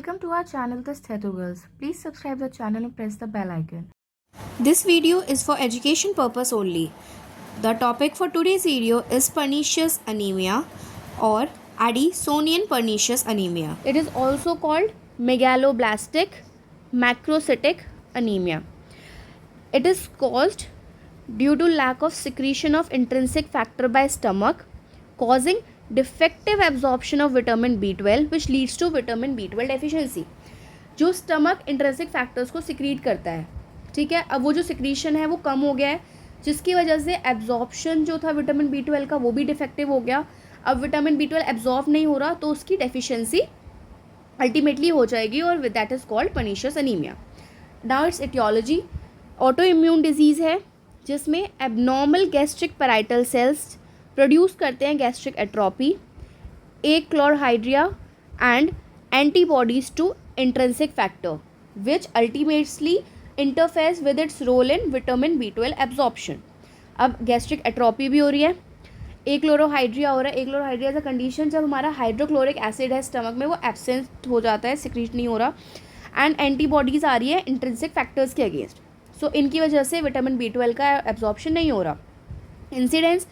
Welcome to our channel, The Stetho Girls. Please subscribe the channel and press the bell icon. This video is for education purpose only. The topic for today's video is pernicious anemia or Addisonian pernicious anemia. It is also called megaloblastic macrocytic anemia. It is caused due to lack of secretion of intrinsic factor by stomach, causing defective absorption of vitamin B12 which leads to vitamin B12 deficiency. जो stomach intrinsic factors को secrete करता है, ठीक है, अब वो जो secretion है वो कम हो गया है, जिसकी वजह से एब्जॉर्प्शन जो था विटामिन B12 का वो भी डिफेक्टिव हो गया. अब विटामिन B12 एब्जॉर्ब नहीं हो रहा तो उसकी डेफिशिएंसी अल्टीमेटली हो जाएगी और with that is called pernicious anaemia. Now its aetiology. Auto immune disease है जिसमें abnormal gastric parietal cells produce करते हैं gastric atrophy, achlorhydria and antibodies to intrinsic factor which ultimately interferes with its role in vitamin B12 absorption. अब gastric atrophy भी हो रही है, क्लोरोहाइड्रिया हो रहा है. क्लोरोहाइड्रिया एज अ कंडीशन जब हमारा हाइड्रोक्लोरिक एसिड है स्टमक में वो एब्सेंट हो जाता है, सिक्रीट नहीं हो रहा, एंड एंटीबॉडीज़ आ रही है इंट्रिंसिक फैक्टर्स के अगेंस्ट. सो इनकी वजह से विटामिन B12 का एब्जॉर्प्शन नहीं हो रहा. Incidence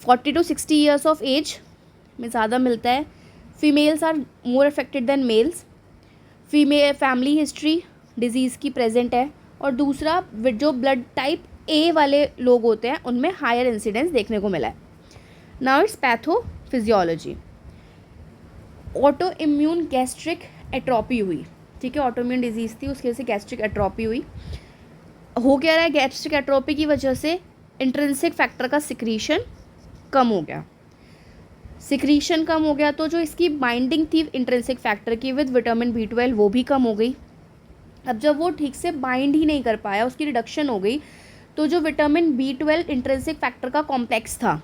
40 to 60 years of age में ज़्यादा मिलता है. Females are more affected than males. Female family history disease की प्रेजेंट है. और दूसरा जो ब्लड टाइप ए वाले लोग होते हैं उनमें हायर इंसिडेंस देखने को मिला है. Now it's pathophysiology. Auto immune gastric atrophy हुई, ठीक है, ऑटो इम्यून डिजीज़ थी, उसकी वजह से गैस्ट्रिक एट्रोपी हुई. हो क्या रहा है, गैस्ट्रिक एट्रोपी की वजह से इंट्रिंसिक फैक्टर का सिक्रीशन कम हो गया. सिक्रीशन कम हो गया तो जो इसकी बाइंडिंग थी इंट्रिंसिक फैक्टर की विद विटामिन B12 वो भी कम हो गई. अब जब वो ठीक से बाइंड ही नहीं कर पाया, उसकी रिडक्शन हो गई, तो जो विटामिन B12 इंट्रिंसिक फैक्टर का कॉम्प्लेक्स था,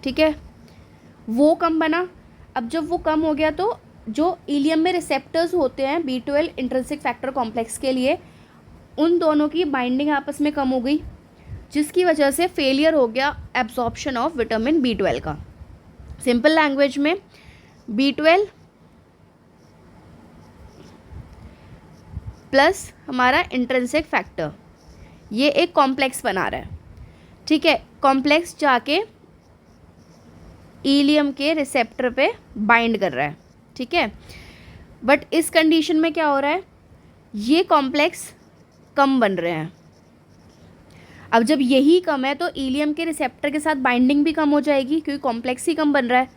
ठीक है, वो कम बना. अब जब वो कम हो गया तो जो इलियम में रिसेप्टर्स होते हैं B12 इंट्रिंसिक फैक्टर कॉम्प्लेक्स के लिए, उन दोनों की बाइंडिंग आपस में कम हो गई, जिसकी वजह से फेलियर हो गया एब्जॉर्प्शन ऑफ विटामिन B12 का. सिंपल लैंग्वेज में B12 प्लस हमारा इंट्रिंसिक फैक्टर ये एक कॉम्प्लेक्स बना रहा है, ठीक है. कॉम्प्लेक्स जाके इलियम के रिसेप्टर पे बाइंड कर रहा है, ठीक है. बट इस कंडीशन में क्या हो रहा है, ये कॉम्प्लेक्स कम बन रहे हैं. अब जब यही कम है तो इलियम के रिसेप्टर के साथ बाइंडिंग भी कम हो जाएगी क्योंकि कॉम्प्लेक्स ही कम बन रहा है.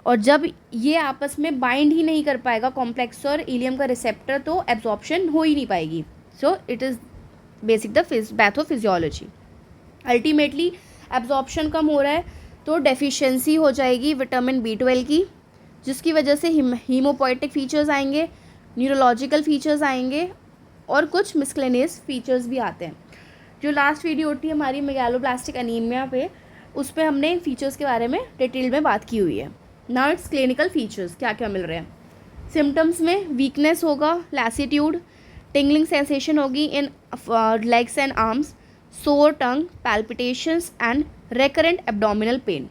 और जब ये आपस में बाइंड ही नहीं कर पाएगा कॉम्प्लेक्स और इलियम का रिसेप्टर, तो एब्जॉर्प्शन हो ही नहीं पाएगी. So it is basic the pathophysiology. Ultimately absorption कम हो रहा है तो डेफिशिएंसी हो जाएगी विटामिन B12 की, जिसकी वजह से हीमोपोएटिक फीचर्स आएंगे, न्यूरोलॉजिकल फीचर्स आएंगे और कुछ मिसलेनियस फीचर्स भी आते हैं. जो लास्ट वीडियो थी हमारी मेगालोब्लास्टिक अनीमिया पे, उस पर हमने इन फीचर्स के बारे में डिटेल में बात की हुई है. नाउ इट्स क्लिनिकल फीचर्स क्या क्या मिल रहे हैं. सिम्टम्स में वीकनेस होगा, लैसीट्यूड, टिंगलिंग सेंसेशन होगी इन legs and arms, sore tongue, palpitations and recurrent abdominal pain.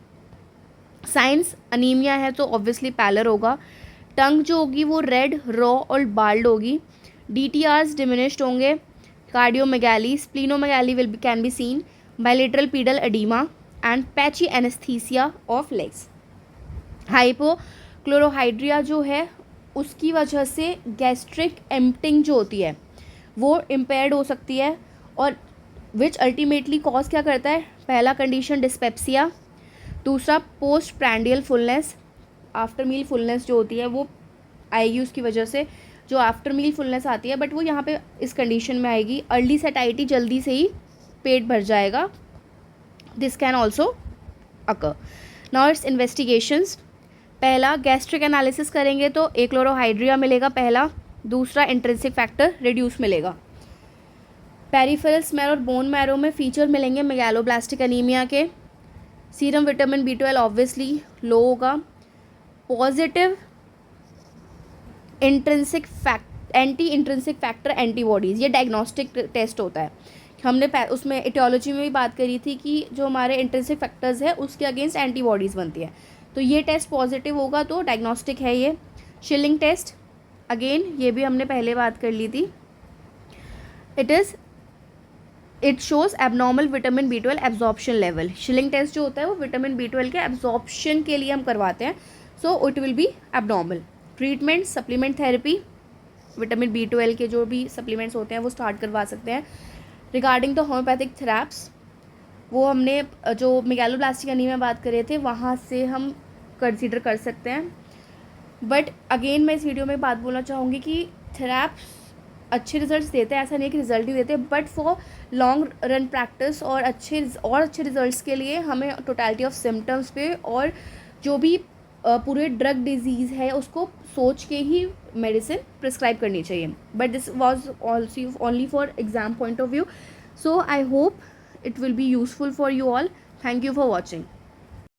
Since anaemia है तो ऑब्वियसली पैलर होगा. टंग जो होगी वो रेड, रॉ और बाल्ड होगी. DTRs डिमिनिश्ड होंगे. Cardiomegaly, splenomegaly can be seen. Bilateral pedal oedema and patchy anaesthesia of legs. Hypochlorhydria जो है उसकी वजह से गैस्ट्रिक एम्प्टिंग जो होती है वो इम्पेयर्ड हो सकती है, और विच अल्टीमेटली कॉज क्या करता है, पहला कंडीशन डिस्पेप्सिया, दूसरा post prandial fullness, after meal fullness जो होती है वो आएगी उसकी वजह से, जो आफ्टर मील फुलनेस आती है, बट वो यहाँ पे इस कंडीशन में आएगी. अर्ली सेटाइटी, जल्दी से ही पेट भर जाएगा, this can also occur. Now it's investigations. पहला गैस्ट्रिक एनालिसिस करेंगे तो क्लोरोहाइड्रिया मिलेगा पहला, दूसरा इंट्रिंसिक फैक्टर रिड्यूस मिलेगा. पेरिफेरल स्मेल और बोन मैरो में फीचर मिलेंगे मेगालोब्लास्टिक अनीमिया के. सीरम विटामिन B12 ऑब्वियसली लो होगा. Positive intrinsic anti intrinsic factor antibodies, ये डायग्नोस्टिक टेस्ट होता है. हमने उसमें एटियोलॉजी में भी बात करी थी कि जो हमारे इंट्रिंसिक फैक्टर्स है उसके अगेंस्ट एंटीबॉडीज़ बनती है, तो ये टेस्ट पॉजिटिव होगा तो डायग्नोस्टिक है ये. शिलिंग टेस्ट, अगेन ये भी हमने पहले बात कर ली थी. It shows abnormal vitamin B12 absorption level. Schilling test जो होता है वो विटामिन B12 के एब्जॉर्प्शन के लिए हम करवाते हैं, so it will be abnormal. Treatment, supplement therapy, vitamin B12 के जो भी सप्लीमेंट्स होते हैं वो स्टार्ट करवा सकते हैं. रिगार्डिंग द होम्योपैथिक थेराप्स, वो हमने जो मेगालोब्लास्टिक एनीमिया बात कर रहे थे वहाँ से हम कंसीडर कर सकते हैं. बट अगेन मैं इस वीडियो में बात बोलना चाहूँगी कि थेराप्स अच्छे रिजल्ट्स देते हैं, ऐसा नहीं है कि रिजल्ट ही देते, but for long run practice और अच्छे रिजल्ट्स के लिए हमें टोटलिटी ऑफ सिम्टम्स पे और जो भी पूरे ड्रग डिजीज़ है उसको सोच के ही मेडिसिन प्रिस्क्राइब करनी चाहिए. But this was also only for exam point of view. So I hope it will be useful for you all. Thank you for watching.